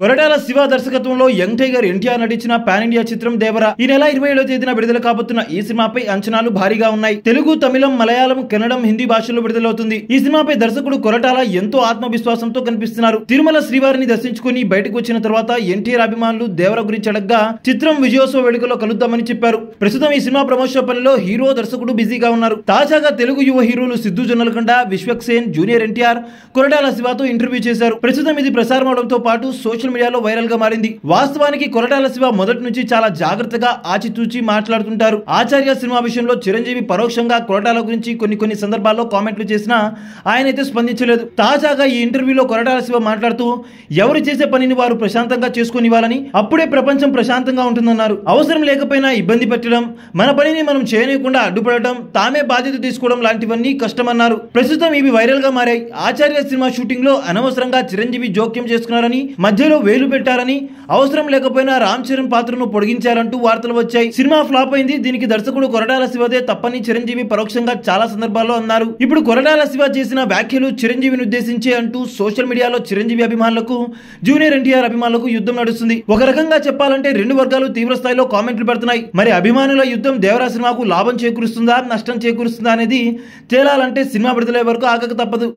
కొరటాల శివ దర్శకత్వంలో young tiger NTR నటించిన pan India చిత్రం దేవర ఈ నెల 27వ తేదీన విడుదల కాబోతున్న ఈ సినిమాపై అంచనాలు భారీగా ఉన్నాయి. తెలుగు, తమిళం, మలయాళం, కన్నడం, హిందీ భాషల్లో విడుదలవుతుంది. ఈ సినిమాపై దర్శకుడు కొరటాల ఎంతో ఆత్మవిశ్వాసంతో కనిపిస్తున్నారు. తిరుమల శ్రీవారిని దర్శించుకుని బయటకు వచ్చిన తర్వాత ఎన్టీఆర్ అభిమానులు దేవర గురించి అడగ్గా చిత్రం విజయోత్సవ వేడుకలో కలుద్దామని చెప్పారు. ప్రస్తుతం ఈ సినిమా ప్రమోషన్ పనిలో హీరో, దర్శకుడు బిజీగా ఉన్నారు. తాజాగా తెలుగు యువ హీరోలు సిద్ధు జొన్నలగొండ, విశ్వక్సేన్, జూనియర్ ఎన్టీఆర్ కొరటాల శివతో ఇంటర్వ్యూ చేశారు. ప్రస్తుతం ఇది ప్రసారం అవడంతో పాటు సోషల్ మీడియాలో వైరల్ గా మారింది. వాస్తవానికి కొరటాల శివ మొదటి నుంచి చాలా జాగ్రత్తగా ఆచితూచి మాట్లాడుతుంటారు. ఆచార్య సినిమా విషయంలో చిరంజీవి పరోక్షంగా కొరటాల గురించి కొన్ని సందర్భాల్లో కామెంట్లు చేసినా ఆయనైతే స్పందించలేదు. తాజాగా ఈ ఇంటర్వ్యూలో కొరటాల శివ మాట్లాడుతూ ఎవరు చేసే పనిని వారు ప్రశాంతంగా చేసుకునివ్వాలని, అప్పుడే ప్రపంచం ప్రశాంతంగా ఉంటుందన్నారు. అవసరం లేకపోయినా ఇబ్బంది పెట్టడం, మన పనిని మనం చేయనీయకుండా అడ్డుపడటం, తామే బాధ్యత తీసుకోవడం లాంటివన్నీ కష్టమన్నారు. ప్రస్తుతం ఇవి వైరల్ గా మారాయి. ఆచార్య సినిమా షూటింగ్ లో అనవసరంగా చిరంజీవి జోక్యం చేసుకున్నారని, మధ్యలో వేలు పెట్టారని, అవసరం లేకపోయినా రామ్ చరణ్ పాత్రను పొడిగించారంటూ వార్తలు వచ్చాయి. సినిమా ఫ్లాప్ అయింది. దీనికి దర్శకుడు కొరటాల శివదే తప్పని చిరంజీవి పరోక్షంగా చాలా సందర్భాల్లో అన్నారు. ఇప్పుడు కొరటాల శివ చేసిన వ్యాఖ్యలు చిరంజీవిని ఉద్దేశించి అంటూ సోషల్ మీడియాలో చిరంజీవి అభిమానులకు, జూనియర్ ఎన్టీఆర్ అభిమానులకు యుద్ధం నడుస్తుంది. ఒక రకంగా చెప్పాలంటే రెండు వర్గాలు తీవ్ర స్థాయిలో కామెంట్లు పెడుతున్నాయి. మరి అభిమానుల యుద్ధం దేవరా సినిమాకు లాభం చేకూరుస్తుందా, నష్టం చేకూరుస్తుందా అనేది తేలాలంటే సినిమా విడుదలయ్యే వరకు ఆగక తప్పదు.